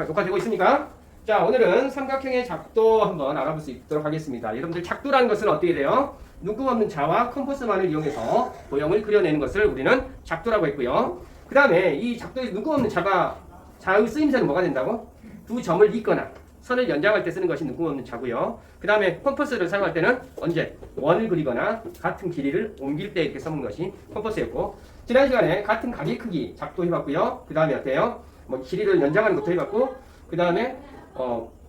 녹화되고 있습니까? 자, 오늘은 삼각형의 작도 한번 알아볼 수 있도록 하겠습니다. 여러분들 작도라는 것은 어떻게 돼요? 눈금 없는 자와 컴퍼스만을 이용해서 도형을 그려내는 것을 우리는 작도라고 했고요. 그 다음에 이 작도의 눈금 없는 자의 쓰임새는 뭐가 된다고? 두 점을 잇거나 선을 연장할 때 쓰는 것이 눈금 없는 자고요. 그 다음에 컴퍼스를 사용할 때는 언제? 원을 그리거나 같은 길이를 옮길 때 이렇게 써는 것이 컴퍼스였고, 지난 시간에 같은 가게 크기 작도 해봤고요. 그 다음에 어때요? 뭐 길이를 연장하는 것도 해봤고, 그 다음에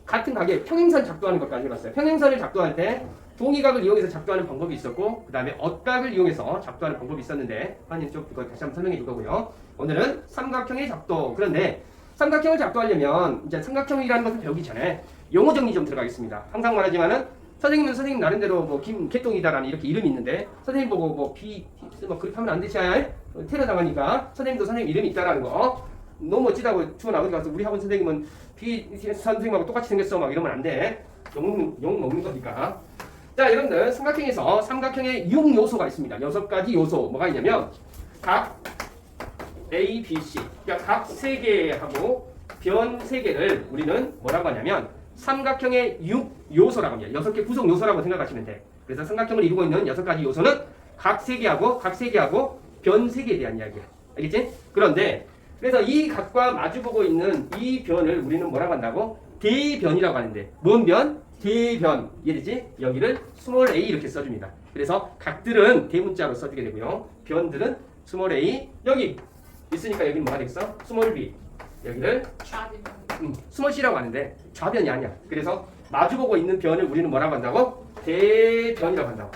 같은 가게 평행선 작도하는 것까지 해봤어요. 평행선을 작도할 때 동의각을 이용해서 작도하는 방법이 있었고, 그 다음에 엇각을 이용해서 작도하는 방법이 있었는데, 한님 좀 그거 다시 한번 설명해 줄 거고요. 오늘은 삼각형의 작도. 그런데 삼각형을 작도하려면 이제 삼각형이라는 것을 배우기 전에 용어 정리 좀 들어가겠습니다. 항상 말하지만은 선생님은 선생님 나름대로 뭐 김개똥이다라는 이렇게 이름이 있는데, 선생님 보고 뭐 그렇게 하면 안 되지, 테러 당하니까 선생님도 선생님 이름이 있다라는 거. 너무 멋지다고 추원 아버지 가서 우리 학원 선생님은 선생님하고 똑같이 생겼어 막 이러면 안 돼. 욕 먹는 거니까. 자, 여러분들 삼각형에서 삼각형의 6요소가 있습니다. 6가지 요소. 뭐가 있냐면 각 A, B, C, 그러니까 각 3개하고 변 3개를 우리는 뭐라고 하냐면 삼각형의 6요소라고 합니다. 6개 구성 요소라고 생각하시면 돼. 그래서 삼각형을 이루고 있는 6가지 요소는 각 3개하고 변 3개에 대한 이야기야. 알겠지? 그런데 그래서 이 각과 마주보고 있는 이 변을 우리는 뭐라고 한다고? 대변이라고 하는데, 뭔 변? 대변. 이해되지? 여기를 스몰 a 이렇게 써줍니다. 그래서 각들은 대문자로 써주게 되고요. 변들은 스몰 a. 여기 있으니까 여기는 뭐가 되겠어? 스몰 b. 여기를 스몰 c라고 하는데 좌변이 아니야. 그래서 마주보고 있는 변을 우리는 뭐라고 한다고? 대변이라고 한다고.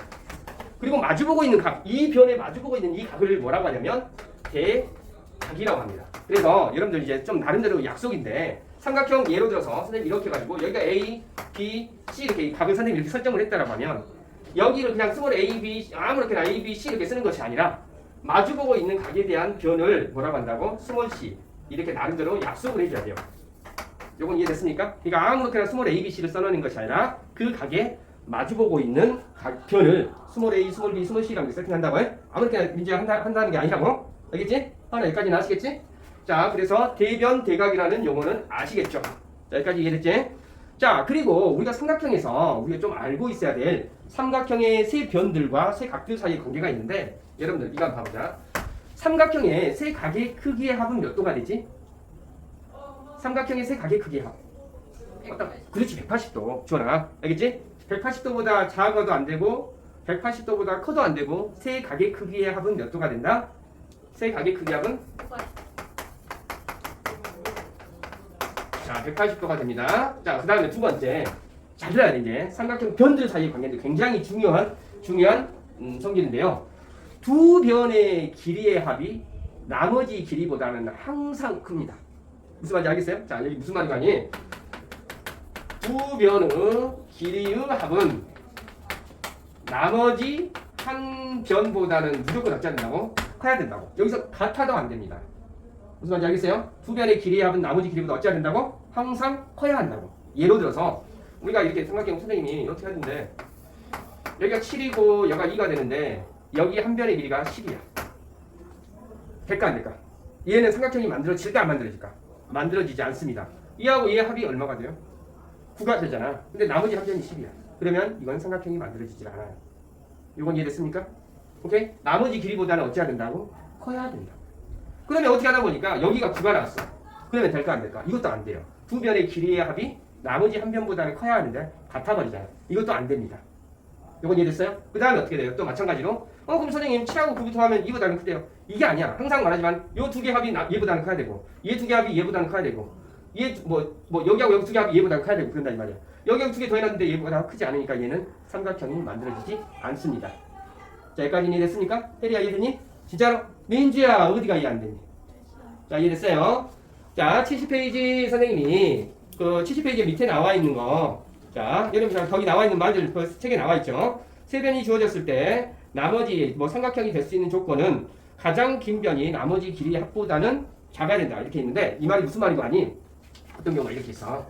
그리고 마주보고 있는 각, 이 변에 마주보고 있는 이 각을 뭐라고 하냐면 대각이라고 합니다. 그래서 여러분들 이제 좀 나름대로 약속인데, 삼각형 예로 들어서 선생님 이렇게 해가지고 여기가 A, B, C 이렇게 각을 선생님이 이렇게 설정을 했다라고 하면 여기를 그냥 스몰 A, B, 아무렇게나 A, B, C 이렇게 쓰는 것이 아니라 마주보고 있는 각에 대한 변을 뭐라고 한다고? 스몰 C 이렇게 나름대로 약속을 해줘야 돼요. 요건 이해됐습니까? 그러니까 아무렇게나 스몰 A, B, C를 써놓는 것이 아니라 그 각에 마주보고 있는 각 변을 스몰 A, 스몰 B, 스몰 C라고 세팅한다고 해? 아무렇게나 민지가 한다는 게 아니라고? 알겠지? 하나 여기까지는 아시겠지? 자, 그래서 대변, 대각이라는 용어는 아시겠죠? 자, 여기까지 이해됐지? 자, 그리고 우리가 삼각형에서 우리가 좀 알고 있어야 될 삼각형의 세 변들과 세 각들 사이의 관계가 있는데, 여러분들 이거 한번 봐보자. 삼각형의 세 각의 크기의 합은 몇 도가 되지? 삼각형의 세 각의 크기의 합. 그렇지, 180도. 주원아, 알겠지? 180도보다 작아도 안 되고 180도보다 커도 안 되고 세 각의 크기의 합은 몇 도가 된다? 세 각의 크기 합은? 자, 180도가 됩니다. 자, 그 다음에 두 번째. 잘 들어야 돼, 이제. 삼각형 변들 사이의 관계인데 굉장히 중요한 성질인데요. 두 변의 길이의 합이 나머지 길이보다는 항상 큽니다. 무슨 말인지 알겠어요? 자, 여기 무슨 말인가 하니? 두 변의 길이의 합은 나머지 한 변보다는 무조건 어찌 된다고? 커야 된다고. 여기서 같아도 안 됩니다. 무슨 말인지 알겠어요? 두 변의 길이의 합은 나머지 길이보다 어찌 된다고? 항상 커야 한다고. 예로 들어서 우리가 이렇게 삼각형 선생님이 이렇게 하는데 여기가 7이고 여기가 2가 되는데 여기 한 변의 길이가 10이야. 될까 안 될까? 얘는 삼각형이 만들어질까 안 만들어질까? 만들어지지 않습니다. 이하고 얘의 합이 얼마가 돼요? 9가 되잖아. 근데 나머지 한 변이 10이야. 그러면 이건 삼각형이 만들어지질 않아요. 이건 이해됐습니까? 오케이? 나머지 길이보다는 어찌해야 된다고? 커야 된다. 그러면 어떻게 하다 보니까 여기가 9가 나왔어. 그러면 될까 안 될까? 이것도 안 돼요. 두 변의 길이의 합이 나머지 한 변보다는 커야 하는데 같아버리잖아요. 이것도 안 됩니다. 이건 이해됐어요? 그 다음에 어떻게 돼요? 또 마찬가지로 그럼 선생님 7하고 9부터 하면 이보다는 크대요. 이게 아니야. 항상 말하지만 요 두 개 합이 얘보다는 커야 되고 얘 두 개 합이 얘보다는 커야 되고 얘 여기하고 여기 두 개 합이 얘보다는 커야 되고 그런단 말이야. 여기하고 두 개 더 해놨는데 얘보다 크지 않으니까 얘는 삼각형이 만들어지지 않습니다. 자, 여기까지 이해됐습니까? 혜리야 이해됐니? 진짜로? 민주야 어디가 이해 안 됐니? 자, 이해됐어요? 자, 70페이지 선생님이 그 70페이지 밑에 나와 있는 거, 자, 여러분 거기 나와 있는 말들 그 책에 나와 있죠. 세 변이 주어졌을 때 나머지 삼각형이 될 수 있는 조건은 가장 긴 변이 나머지 길이의 합보다는 작아야 된다 이렇게 있는데, 이 말이 무슨 말이고 하니? 어떤 경우가 이렇게 있어.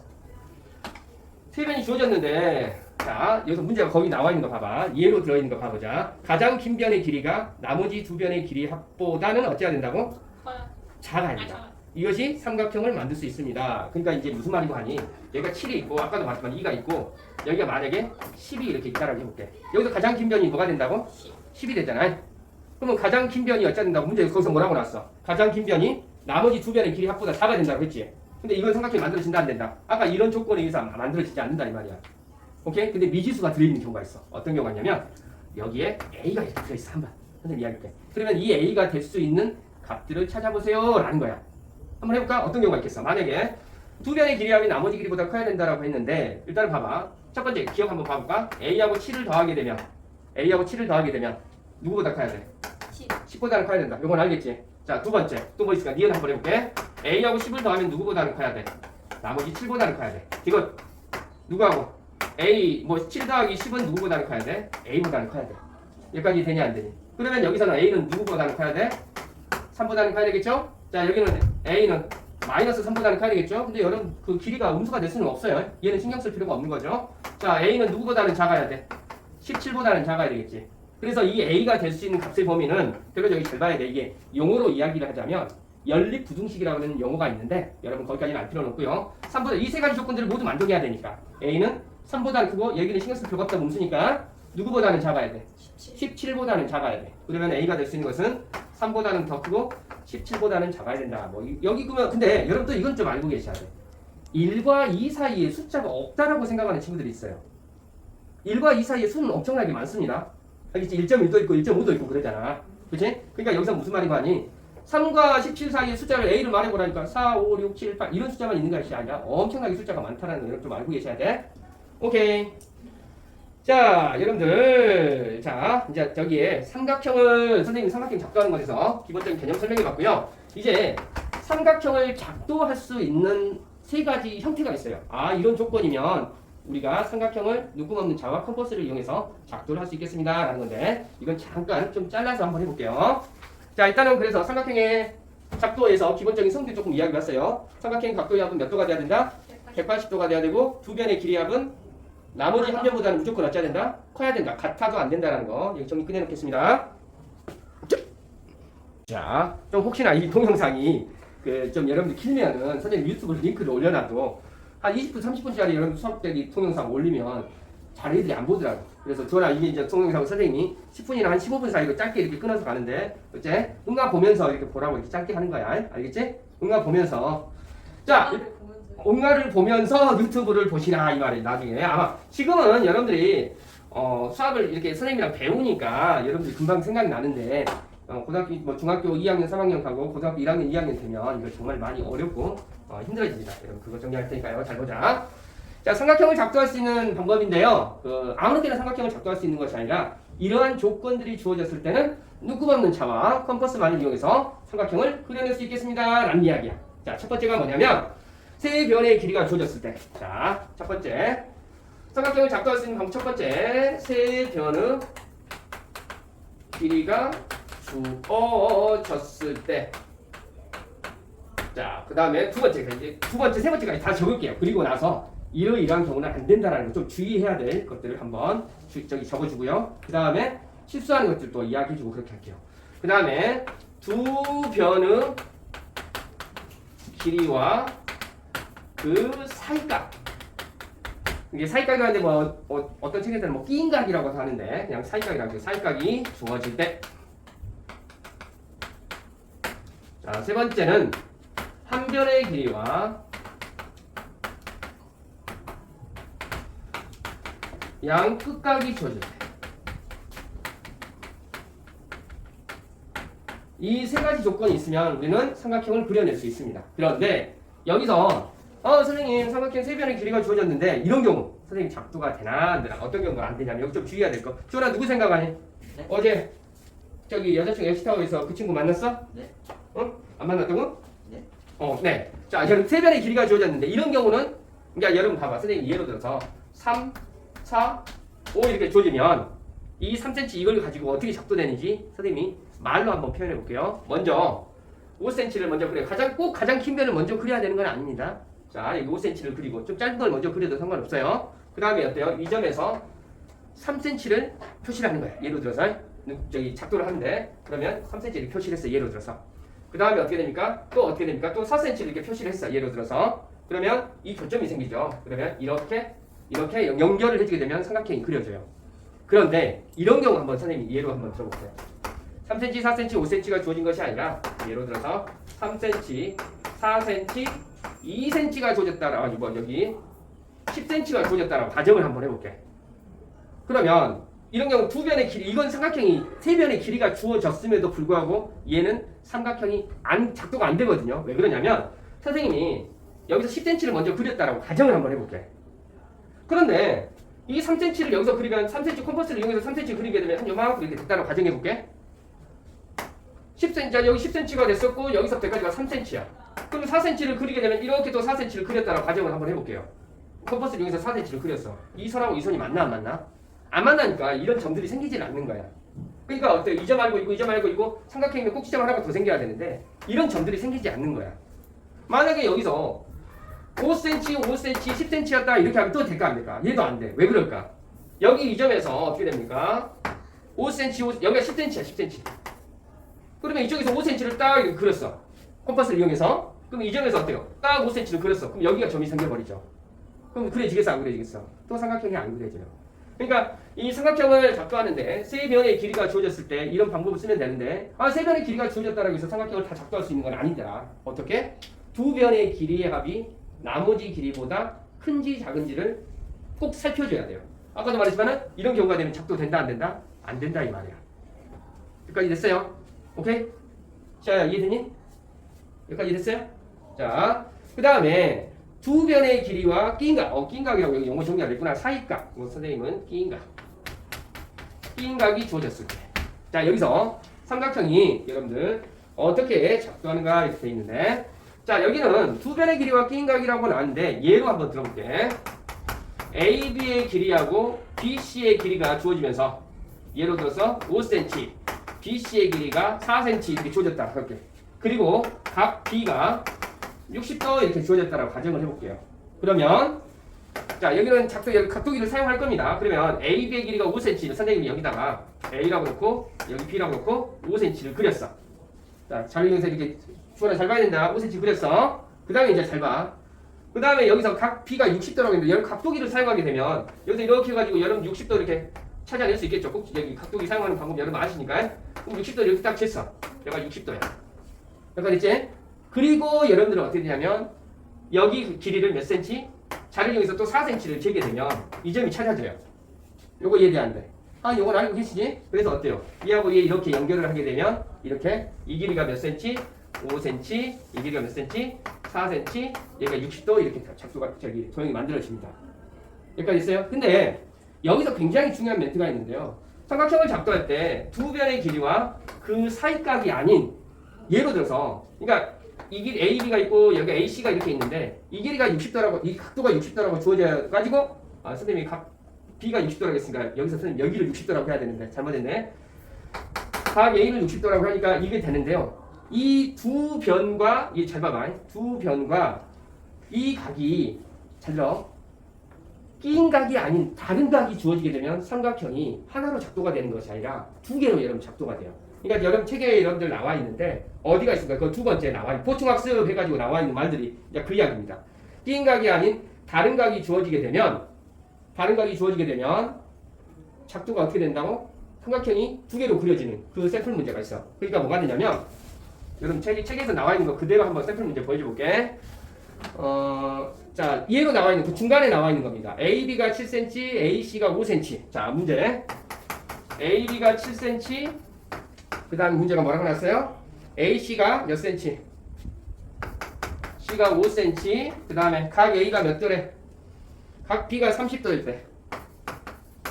세 변이 주어졌는데, 자, 여기서 문제가 거기 나와 있는 거 봐봐. 예로 들어있는 거 봐보자. 가장 긴 변의 길이가 나머지 두 변의 길이 합보다는 어찌해야 된다고? 작아야 된다. 이것이 삼각형을 만들 수 있습니다. 그러니까 이제 무슨 말이고 하니 여기가 7이 있고 아까도 봤지만 2가 있고 여기가 만약에 10이 이렇게 있다라고 해볼게. 여기서 가장 긴 변이 뭐가 된다고? 10이 되잖아요. 그러면 가장 긴 변이 어쩌 된다고? 문제 거기서 뭐라고 나왔어? 가장 긴 변이 나머지 두 변의 길이 합보다 4가 된다고 했지. 근데 이건 삼각형이 만들어진다 안 된다? 아까 이런 조건에 의해서 만들어지지 않는다 이 말이야. 오케이? 근데 미지수가 들어있는 경우가 있어. 어떤 경우가 있냐면 여기에 A가 이렇게 들어있어. 한번 선생님 이야기할게. 그러면 이 A가 될 수 있는 값들을 찾아보세요 라는 거야. 한번 해볼까? 어떤 경우가 있겠어? 만약에 두 변의 길이합이 나머지 길이보다 커야 된다라고 했는데 일단은 봐봐. 첫 번째 기억 한번 봐볼까? A하고 7을 더하게 되면 누구보다 커야 돼? 10보다는 커야 된다. 이건 알겠지? 자, 두 번째 또 뭐 있을까? 니은 한번 해볼게. A하고 10을 더하면 누구보다는 커야 돼? 나머지 7보다는 커야 돼. 이건 누구하고? A 뭐 7 더하기 10은 누구보다는 커야 돼? A보다는 커야 돼. 여기까지 되냐 안 되니? 그러면 여기서는 A는 누구보다는 커야 돼? 3보다는 커야 되겠죠? 자, 여기는 A는 마이너스 3보다는 커야 되겠죠? 근데 여러분 그 길이가 음수가 될 수는 없어요. 얘는 신경 쓸 필요가 없는 거죠. 자, A는 누구보다는 작아야 돼? 17보다는 작아야 되겠지. 그래서 이 A가 될 수 있는 값의 범위는 대표적으로 여기 잘 봐야 돼. 이게 용어로 이야기를 하자면 연립부등식이라고 하는 용어가 있는데 여러분 거기까지는 알 필요는 없고요. 3보다 이 세 가지 조건들을 모두 만족해야 되니까 A는 3보다는 크고 여기는 신경 쓸 필요가 없다 음수니까 누구보다는 작아야 돼? 17보다는 작아야 돼. 그러면 A가 될 수 있는 것은 3보다는 더 크고 17보다는 작아야 된다. 뭐 여기 그러면 근데 여러분 또 이건 좀 알고 계셔야 돼. 1과 2 사이에 숫자가 없다라고 생각하는 친구들이 있어요. 1과 2 사이에 수는 엄청나게 많습니다. 알겠지? 1.1도 있고 1.5도 있고 그러잖아. 그치? 그러니까 여기서 무슨 말이고 하니 3과 17 사이의 숫자를 A를 말해보라니까 4, 5, 6, 7, 8 이런 숫자만 있는 것이 아니라 엄청나게 숫자가 많다는 거 여러분 좀 알고 계셔야 돼. 오케이. 자, 여러분들. 자, 이제 저기에 삼각형을 선생님이 삼각형 작도하는 것에서 기본적인 개념 설명해 봤고요. 이제 삼각형을 작도할 수 있는 세 가지 형태가 있어요. 아, 이런 조건이면 우리가 삼각형을 눈금 없는 자와 컴퍼스를 이용해서 작도를 할 수 있겠습니다 라는 건데 이건 잠깐 좀 잘라서 한번 해볼게요. 자, 일단은 그래서 삼각형의 작도에서 기본적인 성질 조금 이야기 했어요. 삼각형 각도의 합은 몇 도가 돼야 된다? 180도가 돼야 되고 두 변의 길이의 합은 나머지 한 변보다는 무조건 어찌해야 된다? 커야 된다. 같아도 안 된다라는 거 여기 정리 끝내놓겠습니다. 자, 좀 혹시나 이 동영상이 좀 여러분들 길면은 선생님 유튜브 링크를 올려놔도 한 20분, 30분짜리 여러분 수업되기 동영상 올리면 잘 애들이 안 보더라고. 그래서 저랑 이게 이제 동영상 선생님이 10분이나 한 15분 사이로 짧게 이렇게 끊어서 가는데 어째? 응가 보면서 이렇게 보라고 이렇게 짧게 하는 거야. 알겠지? 응가 보면서. 자, 응가를 보면서 유튜브를 보시라 이 말이에요. 나중에 아마 지금은 여러분들이 수학을 이렇게 선생님이랑 배우니까 여러분들이 금방 생각이 나는데 고등학교 뭐 중학교 2학년 3학년 가고 고등학교 1학년 2학년 되면 이거 정말 많이 어렵고 힘들어집니다. 여러분 그거 정리할 테니까요. 잘 보자. 자, 삼각형을 작도할 수 있는 방법인데요. 아무렇게나 삼각형을 작도할 수 있는 것이 아니라 이러한 조건들이 주어졌을 때는 눈금 없는 차와 컴퍼스만을 이용해서 삼각형을 그려낼 수 있겠습니다. 라는 이야기야. 자, 첫 번째가 뭐냐면 세 변의 길이가 주어졌을 때. 자, 첫 번째 삼각형을 작도할 수 있는 방법 첫 번째 세 변의 길이가 주어졌을 때. 자, 그 다음에 두 번째, 세 번째까지 다 적을게요. 그리고 나서 이러이러한 경우는 안 된다라는 거 좀 주의해야 될 것들을 한번 저기 적어주고요. 그 다음에 실수하는 것들도 이야기해주고 그렇게 할게요. 그 다음에 두 변의 길이와 그 사이각. 이게 사이각이라는데 뭐 어떤 책에서는 뭐 끼인각이라고 하는데 그냥 사이각이라고 해요. 사이각이 주어질 때. 자, 세 번째는 한 변의 길이와 양 끝각이 주어질 때. 이 세 가지 조건이 있으면 우리는 삼각형을 그려낼 수 있습니다. 그런데 여기서 선생님 삼각형 세 변의 길이가 주어졌는데 이런 경우 선생님 작도가 되나 안 되나 어떤 경우가 안 되냐면 여기 좀 주의해야 될 거. 주원아 누구 생각하니? 네. 어제 저기 여자친구 FC타워에서 그 친구 만났어? 네. 응? 안 만났다고? 네. 네. 자, 여러분 세 변의 길이가 주어졌는데 이런 경우는 그러니까 여러분 봐봐. 선생님 예를 들어서 3, 4, 5 이렇게 주어지면 이 3cm 이걸 가지고 어떻게 작도되는지 선생님이 말로 한번 표현해 볼게요. 먼저 5cm를 먼저 그려요. 가장 긴 변을 먼저 그려야 되는 건 아닙니다. 자, 여기 5cm를 그리고 좀 짧은 걸 먼저 그려도 상관없어요. 그 다음에 어때요? 이 점에서 3cm를 표시를 하는 거예요. 예를 들어서 저기 작도를 하는데 그러면 3cm를 표시를 했어요. 예를 들어서 그 다음에 어떻게 됩니까? 또 어떻게 됩니까? 또 4cm를 이렇게 표시를 했어. 예를 들어서. 그러면 이 교점이 생기죠. 그러면 이렇게 연결을 해주게 되면 삼각형이 그려져요. 그런데 이런 경우 한번 선생님이 예로 한번 들어볼게요. 3cm, 4cm, 5cm가 주어진 것이 아니라 예를 들어서 3cm, 4cm, 2cm가 주어졌다라고 이번 여기 10cm가 주어졌다라고 가정을 한번 해볼게. 그러면 이런 경우 두 변의 길이 이건 삼각형이 세 변의 길이가 주어졌음에도 불구하고 얘는 삼각형이 작도가 안 되거든요. 왜 그러냐면 선생님이 여기서 10cm를 먼저 그렸다라고 가정을 한번 해볼게. 그런데 이 3cm를 여기서 그리면 3cm 컴퍼스를 이용해서 3cm 그리게 되면 한 요만큼 이렇게 됐다라고 가정해볼게. 10cm, 여기 10cm가 됐었고 여기서부터 여기까지가 3cm야. 그럼 4cm를 그리게 되면 이렇게 또 4cm를 그렸다라고 가정을 한번 해볼게요. 컴퍼스를 이용해서 4cm를 그렸어. 이 선하고 이 선이 맞나 안 맞나? 안 만나니까 이런 점들이 생기질 않는 거야. 그러니까 어때? 이 점 알고 있고 이 점 알고 있고 삼각형이면 꼭 지점 하나가 더 생겨야 되는데 이런 점들이 생기지 않는 거야. 만약에 여기서 5cm, 5cm, 10cm였다 이렇게 하면 또 될까 안 될까? 얘도 안 돼. 왜 그럴까? 여기 이 점에서 어떻게 됩니까? 5cm, 여기가 10cm야 10cm. 그러면 이쪽에서 5cm를 딱 이렇게 그렸어. 컴퍼스를 이용해서. 그럼 이 점에서 어때요? 딱 5cm를 그렸어. 그럼 여기가 점이 생겨버리죠. 그럼 그려지겠어 안 그려지겠어? 또 삼각형이 안 그려져요. 그러니까 이 삼각형을 작도하는데 세 변의 길이가 주어졌을 때 이런 방법을 쓰면 되는데 세 변의 길이가 주어졌다고 해서 삼각형을 다 작도할 수 있는 건 아니다. 어떻게? 두 변의 길이의 합이 나머지 길이보다 큰지 작은지를 꼭 살펴줘야 돼요. 아까도 말했지만은 이런 경우가 되면 작도된다 안 된다? 안 된다 이 말이야. 여기까지 됐어요? 오케이? 자 이해되니? 여기까지 됐어요? 자 그 다음에 두 변의 길이와 끼인각이라고 여기 용어 정리가 됐구나. 사이각. 선생님은 끼인각이 주어졌을 때. 자, 여기서 삼각형이 여러분들 어떻게 작동하는가 이렇게 돼 있는데. 자, 여기는 두 변의 길이와 끼인각이라고 나왔는데 예로 한번 들어볼게. AB의 길이하고 BC의 길이가 주어지면서 예로 들어서 5cm, BC의 길이가 4cm 이렇게 주어졌다. 그렇게. 그리고 각 B가 60도 이렇게 주어졌다라고 가정을 해볼게요. 그러면 자 여기는 각도기를 사용할 겁니다. 그러면 AB의 길이가 5cm 선생님이 여기다가 A라고 놓고 여기 B라고 놓고 5cm를 그렸어. 자 자료용에서 이렇게 주어라 잘 봐야 된다. 5cm 그렸어. 그 다음에 이제 잘 봐. 그 다음에 여기서 각 B가 60도라고 했는데 여러분 각도기를 사용하게 되면 여기서 이렇게 해가지고 여러분 60도 이렇게 찾아낼 수 있겠죠. 꼭 여기 각도기 사용하는 방법 여러분 아시니까. 그럼 60도 이렇게 딱 쟀어. 얘가 60도야. 여기까지 됐지? 그리고 여러분들은 어떻게 되냐면 여기 길이를 몇 cm? 자를 이용해서 또 4cm를 재게 되면 이 점이 찾아져요. 요거 이해 안 돼? 요건 알고 계시지? 그래서 어때요? 얘하고 얘 이렇게 연결을 하게 되면 이렇게 이 길이가 몇 cm? 5cm, 이 길이가 몇 cm? 4cm, 얘가 60도 이렇게 작도가 도형이 만들어집니다. 여기까지 있어요? 근데 여기서 굉장히 중요한 멘트가 있는데요. 삼각형을 작도할 때 두 변의 길이와 그 사이각이 아닌 예로 들어서 그러니까 이 길이 AB가 있고 여기 AC가 이렇게 있는데 이 길이가 60도라고 이 각도가 60도라고 주어져 가지고 선생님이 각 B가 60도라고 했으니까 여기서 선생님 여기를 60도라고 해야 되는데 잘못했네. 각 A를 60도라고 하니까 이게 되는데요. 이 두 변과 이 잘 봐봐. 두 변과 이 각이 잘 들어. 끼인 각이 아닌 다른 각이 주어지게 되면 삼각형이 하나로 작도가 되는 것이 아니라 두 개로 여러분 작도가 돼요. 그러니까 여러분 책에 여러분들 나와 있는데 어디가 있을까요? 그 두 번째 나와 있는 보충학습 해가지고 나와 있는 말들이 그 이야기입니다. 끼인 각이 아닌 다른 각이 주어지게 되면 작도가 어떻게 된다고? 삼각형이 두 개로 그려지는 그 샘플 문제가 있어. 그러니까 뭐가 되냐면 여러분 책에서 나와 있는 거 그대로 한번 샘플 문제 보여줄게. 자 이해로 나와 있는 그 중간에 나와 있는 겁니다. AB가 7cm, AC가 5cm. 자 문제. AB가 7cm. 그 다음 문제가 뭐라고 나왔어요? AC가 몇 cm? C가 5cm. 그 다음에 각 A가 몇 도래? 각 B가 30도일 때.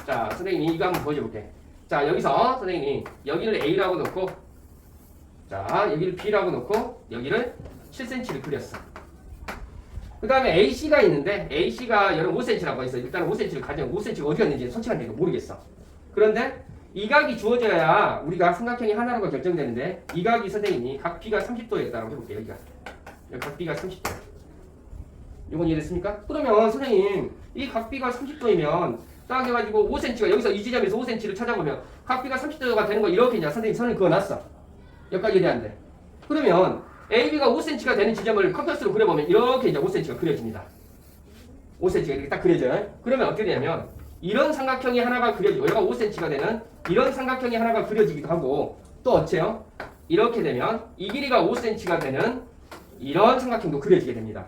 자 선생님이 이거 한번 보여줄게. 자 여기서 선생님이 여기를 A라고 놓고 자 여기를 B라고 놓고 여기를 7cm를 그렸어. 그 다음에 AC가 있는데 AC가 여러분 5cm라고 했어요. 일단 5cm를 가정 5cm가 어디 갔는지 솔직한 얘기가 모르겠어. 그런데 이 각이 주어져야 우리가 삼각형이 하나로가 결정되는데 이 각이 선생님이 각 B가 30도였다라고 해볼게요. 여기가 여기 각 B가 30도. 이건 이해됐습니까? 그러면 선생님 이 각 B가 30도이면 딱 해가지고 5cm가 여기서 이 지점에서 5cm를 찾아보면 각 B가 30도가 되는 거 이렇게 이제 선생님 선을 그어놨어. 여기까지 이해 안 돼. 그러면 AB가 5cm가 되는 지점을 컴퍼스로 그려보면 이렇게 이제 5cm가 그려집니다. 5cm가 이렇게 딱 그려져요. 그러면 어떻게 되냐면 이런 삼각형이 하나가 그려지고 여기가 5cm가 되는 이런 삼각형이 하나가 그려지기도 하고 또 어째요? 이렇게 되면 이 길이가 5cm가 되는 이런 삼각형도 그려지게 됩니다.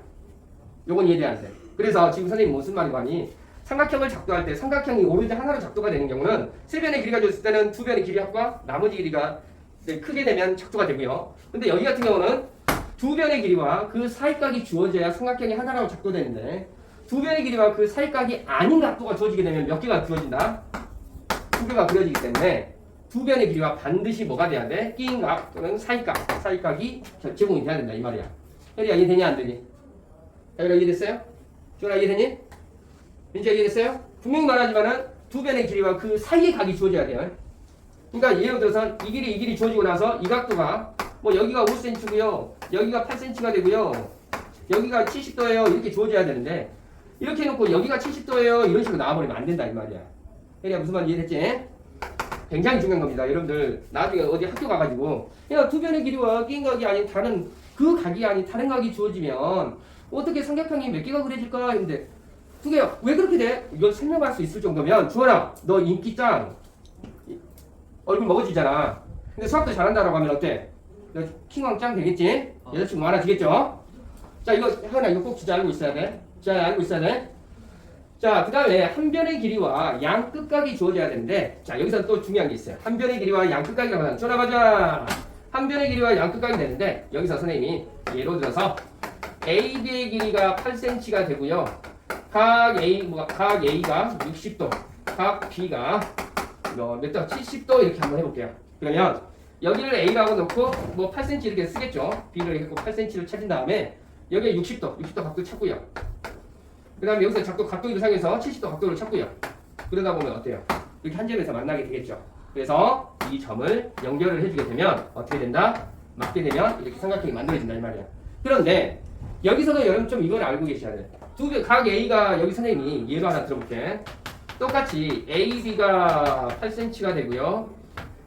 요건 이해돼야 안 돼. 그래서 지금 선생님 무슨 말이고 하니 삼각형을 작도할 때 삼각형이 오로지 하나로 작도가 되는 경우는 세 변의 길이가 줬을 때는 두 변의 길이 합과 나머지 길이가 크게 되면 작도가 되고요. 근데 여기 같은 경우는 두 변의 길이와 그 사이각이 주어져야 삼각형이 하나로 작도되는데 두 변의 길이와 그 사이각이 아닌 각도가 주어지게 되면 몇 개가 주어진다? 두 개가 그려지기 때문에 두 변의 길이와 반드시 뭐가 돼야 돼? 끼인 각 또는 사이각이 제공이 돼야 된다 이 말이야. 혜리야 이해되냐 안 되니? 혜리야 이해됐어요? 주원아 이해되니? 민지야 이해됐어요? 분명히 말하지만은 두 변의 길이와 그 사이의 각이 주어져야 돼요. 그러니까 예를 들어서 이 길이 주어지고 나서 이 각도가 뭐 여기가 5cm고요. 여기가 8cm가 되고요. 여기가 70도예요. 이렇게 주어져야 되는데 이렇게 해놓고 여기가 70도예요. 이런 식으로 나와버리면 안 된다 이 말이야. 혜리야 무슨 말인지 이해됐지? 굉장히 중요한 겁니다. 여러분들 나중에 어디 학교 가가지고 야 두 변의 길이와 끼인 각이 아닌 다른 그 각이 아닌 다른 각이 주어지면 어떻게 삼각형이 몇 개가 그려질까 했는데 두 개요. 왜 그렇게 돼? 이걸 설명할 수 있을 정도면 주원아 너 인기 짱 얼굴 먹어지잖아. 근데 수학도 잘한다라고 하면 어때? 너 킹왕 짱 되겠지? 여자친구 많아지겠죠? 자 이거 하나 이거 꼭 진짜 알고 있어야 돼. 자 알고 있어야 돼. 자, 그 다음에 한 변의 길이와 양 끝각이 주어져야 되는데 자, 여기서 또 중요한 게 있어요. 한 변의 길이와 양 끝각이라고 하면 전화가자. 한 변의 길이와 양 끝각이 되는데 여기서 선생님이 예로 들어서 AB의 길이가 8cm가 되고요. 각 A가 60도, 각 B가 몇 도? 70도 이렇게 한번 해볼게요. 그러면 여기를 A라고 놓고 뭐 8cm 이렇게 쓰겠죠. B를 했고 8cm를 찾은 다음에 여기에 60도 각도 찾고요. 그 다음에 여기서 각도를 사용해서 70도 각도를 찾고요. 그러다 보면 어때요? 이렇게 한 점에서 만나게 되겠죠. 그래서 이 점을 연결을 해주게 되면 어떻게 된다? 맞게 되면 이렇게 삼각형이 만들어진다 이 말이야. 그런데 여기서도 여러분 좀 이걸 알고 계셔야 돼. 각 A가 여기 선생님이 예로 하나 들어볼게. 똑같이 AB가 8cm가 되고요.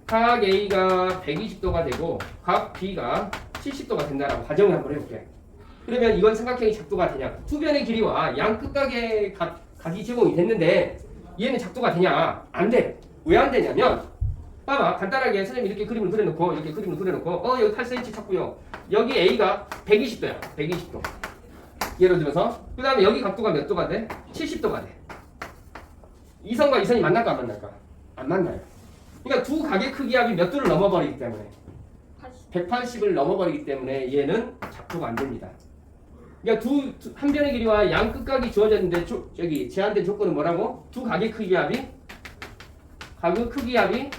각 A가 120도가 되고 각 B가 70도가 된다라고 가정을 한번 해볼게. 그러면 이건 삼각형이 작도가 되냐? 두 변의 길이와 양 끝각의 각이 제공이 됐는데 얘는 작도가 되냐? 안 돼. 왜 안 되냐면 봐봐 간단하게 선생님이 이렇게 그림을 그려놓고 여기 8cm 찾고요. 여기 A가 120도야. 120도. 예를 들어서 그 다음에 여기 각도가 몇 도가 돼? 70도가 돼. 이 선과 이 선이 만날까 안 만날까? 안 만나요. 그러니까 두 각의 크기 합이 몇 도를 넘어버리기 때문에 180을 넘어버리기 때문에 얘는 작도가 안 됩니다. 그러니까 한 변의 길이와 양 끝각이 주어졌는데 저기 제한된 조건은 뭐라고? 두 각의 크기 합이 각의 크기 합이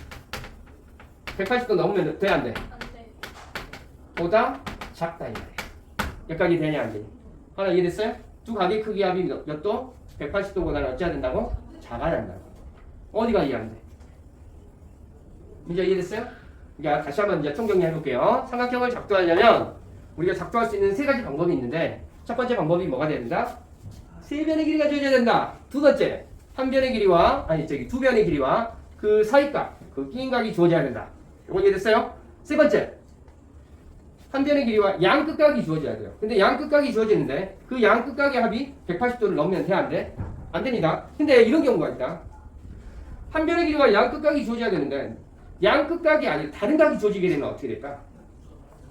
180도 넘으면 돼 안 돼? 안 돼. 보다 작다 이 말이야. 여기까지 되냐 안 되냐? 하나 이해됐어요? 두 각의 크기 합이 몇 도? 180도보다는 어찌해야 된다고? 작아야 한다고. 어디가 이해 안 돼? 이제 이해됐어요? 그러니까 다시 한번 이제 총정리해 볼게요. 삼각형을 작도하려면 우리가 작도할 수 있는 세 가지 방법이 있는데 첫 번째 방법이 뭐가 된다? 세 변의 길이가 주어져야 된다. 두 번째, 두 변의 길이와 그 사이각, 그 끼인 각이 주어져야 된다. 이거 이해됐어요? 세 번째, 한 변의 길이와 양 끝각이 주어져야 돼요. 근데 양 끝각이 주어지는데 그 양 끝각의 합이 180도를 넘으면 돼 안 돼? 안 됩니다. 근데 이런 경우가 있다. 한 변의 길이와 양 끝각이 주어져야 되는데 양 끝각이 아니라 다른 각이 주어지게 되면 어떻게 될까?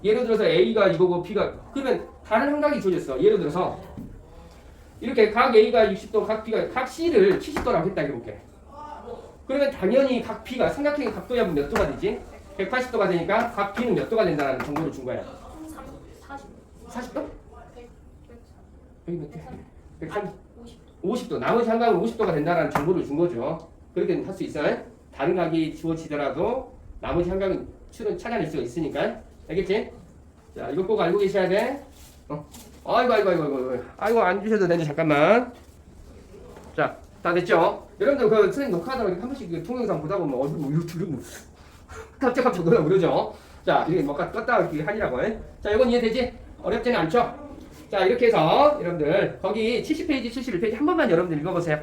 예를 들어서 A가 이거고 B가 그러면 다른 한 각이 주어졌어. 예를 들어서 이렇게 각 A가 60도, 각 B가 각 C를 70도라고 했다 해볼게. 그러면 당연히 각 B가 삼각형의 각도의 합은 몇 도가 되지? 180도가 되니까 각 B는 몇 도가 된다는 정보를 준 거야. 40도? 여기 몇 개? 130, 50도. 나머지 한 각은 50도가 된다는 정보를 준 거죠. 그렇게 할 수 있어요. 다른 각이 주어지더라도 나머지 한 각은 추는 찾아낼 수가 있으니까. 알겠지? 자, 이거 꼭 알고 계셔야 돼. 아이고, 안 주셔도 되는데, 잠깐만. 자, 다 됐죠? 여러분들, 선생님 녹화하다가 한 번씩 그 동영상 보다 보면, 뭐, 이거 들으면, 깜짝 놀라고 그러죠? 자, 이렇게 뭐, 껐다 이렇게 하니라고. 자, 이건 이해되지? 어렵지는 않죠? 자, 이렇게 해서, 여러분들, 거기 70페이지, 71페이지 한 번만 여러분들 읽어보세요.